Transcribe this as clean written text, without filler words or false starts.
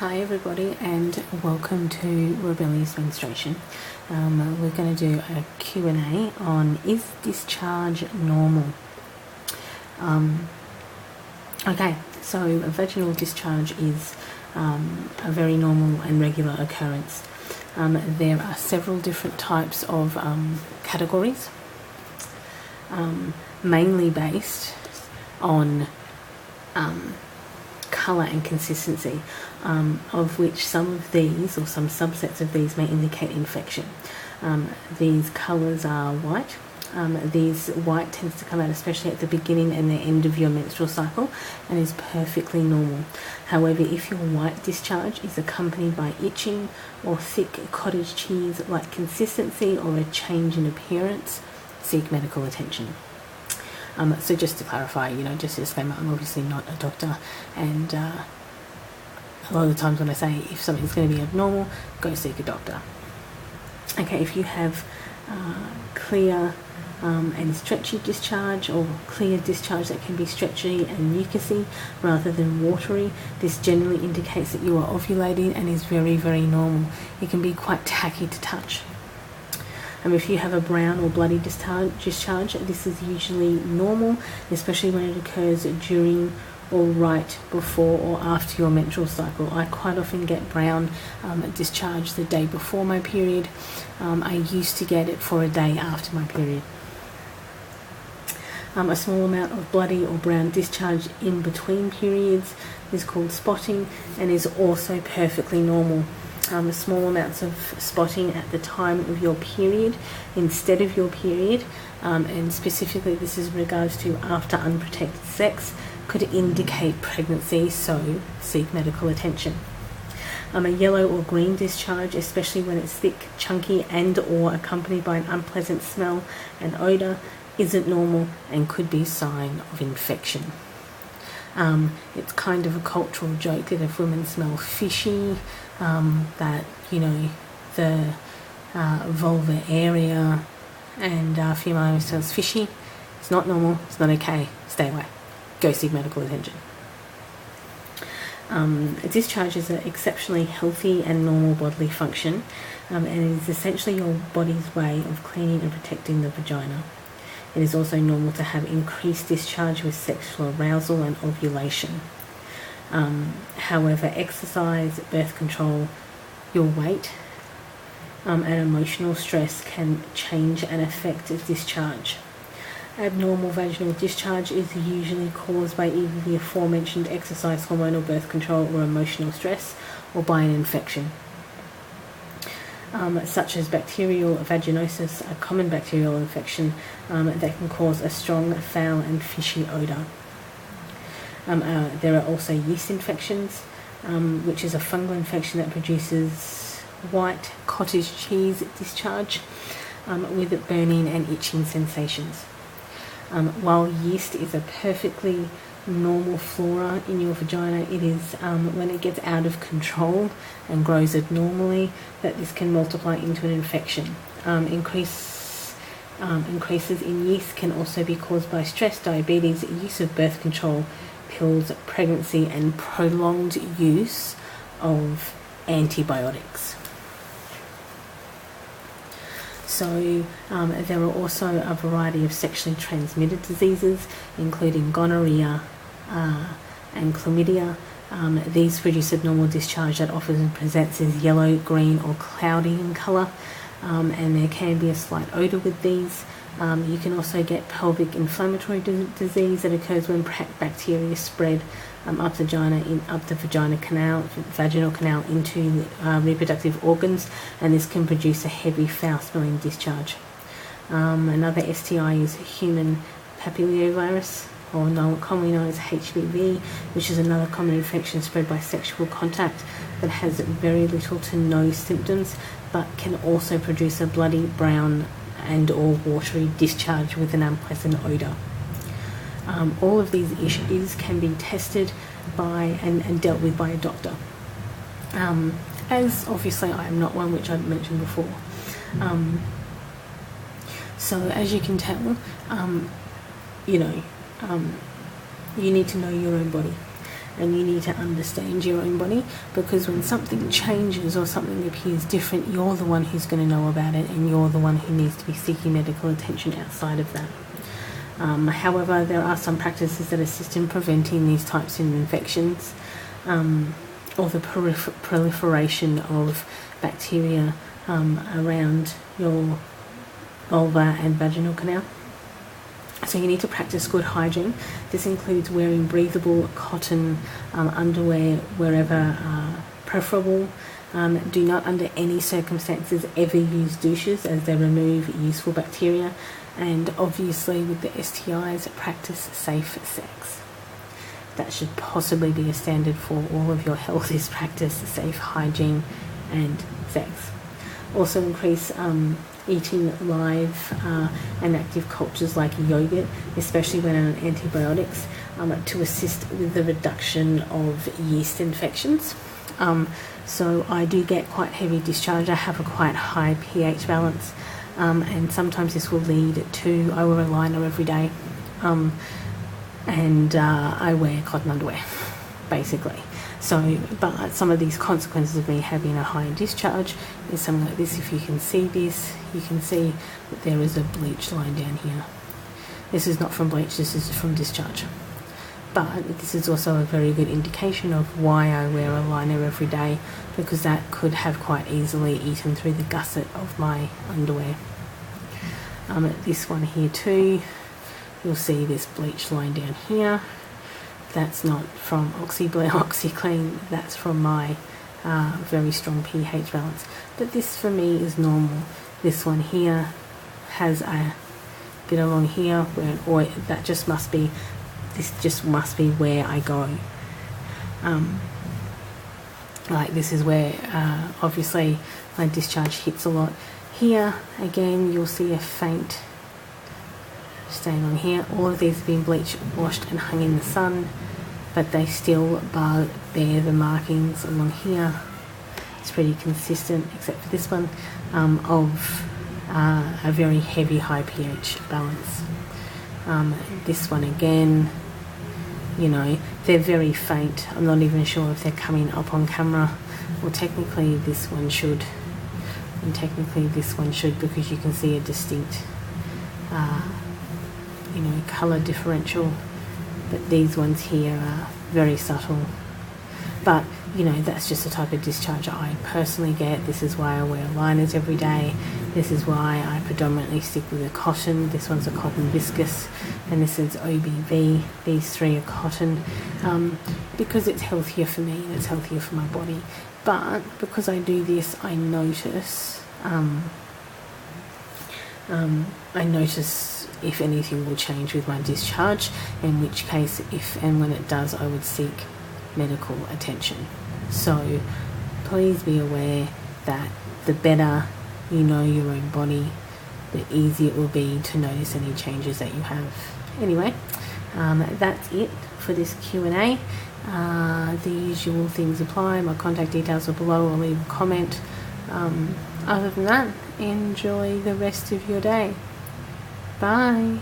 Hi everybody and welcome to Rebellious Menstruation. We're going to do a Q&A on is discharge normal? Okay, so vaginal discharge is a very normal and regular occurrence. There are several different types of categories, mainly based on colour and consistency, of which some of these or some subsets of these may indicate infection. These colours are white. These white tends to come out especially at the beginning and the end of your menstrual cycle and is perfectly normal. However, if your white discharge is accompanied by itching or thick cottage cheese-like consistency or a change in appearance, seek medical attention. So just to clarify, just a disclaimer, I'm obviously not a doctor, and a lot of the times when I say if something's going to be abnormal, go seek a doctor. Okay, if you have clear and stretchy discharge, or clear discharge that can be stretchy and mucousy rather than watery, this generally indicates that you are ovulating and is very, very normal. It can be quite tacky to touch. If you have a brown or bloody discharge, this is usually normal, especially when it occurs during or right before or after your menstrual cycle. I quite often get brown discharge the day before my period. I used to get it for a day after my period. A small amount of bloody or brown discharge in between periods is called spotting and is also perfectly normal. Small amounts of spotting at the time of your period instead of your period, and specifically this is in regards to after unprotected sex, could indicate pregnancy, so seek medical attention. A yellow or green discharge, especially when it's thick, chunky and or accompanied by an unpleasant smell and odour, isn't normal and could be a sign of infection. It's kind of a cultural joke that if women smell fishy, that the vulva area and female smells fishy. It's not normal, it's not okay, stay away, go seek medical attention. Discharge is an exceptionally healthy and normal bodily function, and it is essentially your body's way of cleaning and protecting the vagina. It is also normal to have increased discharge with sexual arousal and ovulation. However, exercise, birth control, your weight, and emotional stress can change and affect discharge. Abnormal vaginal discharge is usually caused by either the aforementioned exercise, hormonal, birth control, or emotional stress, or by an infection. Such as bacterial vaginosis, a common bacterial infection that can cause a strong, foul and fishy odour. There are also yeast infections, which is a fungal infection that produces white cottage cheese discharge with burning and itching sensations. While yeast is a perfectly normal flora in your vagina, it is when it gets out of control and grows abnormally that this can multiply into an infection. Increases in yeast can also be caused by stress, diabetes, use of birth control pills, pregnancy, and prolonged use of antibiotics. So there are also a variety of sexually transmitted diseases, including gonorrhea and chlamydia. These produce abnormal discharge that often presents as yellow, green, or cloudy in colour, and there can be a slight odour with these. You can also get pelvic inflammatory disease that occurs when bacteria spread up the vaginal canal into reproductive organs, and this can produce a heavy, foul-smelling discharge. Another STI is human papillomavirus, or commonly known as HPV, which is another common infection spread by sexual contact that has very little to no symptoms, but can also produce a bloody, brown and or watery discharge with an unpleasant odour. All of these issues can be tested by and dealt with by a doctor. As obviously I am not one, which I've mentioned before. So as you can tell, you need to know your own body. and you need to understand your own body, because when something changes or something appears different, you're the one who's going to know about it, and you're the one who needs to be seeking medical attention outside of that. However, there are some practices that assist in preventing these types of infections, or the proliferation of bacteria around your vulva and vaginal canal. So you need to practice good hygiene. This includes wearing breathable cotton underwear wherever preferable. Do not under any circumstances ever use douches, as they remove useful bacteria. And obviously with the STIs, practice safe sex. That should possibly be a standard for all of your health, is practice safe hygiene and sex. Also increase eating live and active cultures like yogurt, especially when on antibiotics, to assist with the reduction of yeast infections. So I do get quite heavy discharge. I have a quite high pH balance, and sometimes this will lead to, I wear a liner every day, and I wear cotton underwear, basically. So, but some of these consequences of me having a high discharge is something like this. If you can see this, you can see that there is a bleach line down here. This is not from bleach, this is from discharge. But this is also a very good indication of why I wear a liner every day, because that could have quite easily eaten through the gusset of my underwear. This one here too, you'll see this bleach line down here. That's not from OxyClean, that's from my very strong pH balance. But this for me is normal. This one here has a bit along here, or that just must be, this just must be where I go. Like this is where obviously my discharge hits a lot. Here again you'll see a faint stain on here. All of these have been bleached, washed and hung in the sun, but they still bear the markings along here. It's pretty consistent, except for this one, of a very heavy high pH balance. This one again, you know, they're very faint. I'm not even sure if they're coming up on camera. Well, technically this one should, and technically this one should, because you can see a distinct colour differential, but these ones here are very subtle. But you know, that's just the type of discharge I personally get. This is why I wear liners every day. This is why I predominantly stick with a cotton. This one's a cotton viscous, and this is OBV. These three are cotton, because it's healthier for me and it's healthier for my body. But because I do this, I notice if anything will change with my discharge, in which case, if and when it does, I would seek medical attention. So please be aware that the better you know your own body, the easier it will be to notice any changes that you have. Anyway, that's it for this Q&A. The usual things apply. My contact details are below, or leave a comment. Other than that, enjoy the rest of your day. Bye.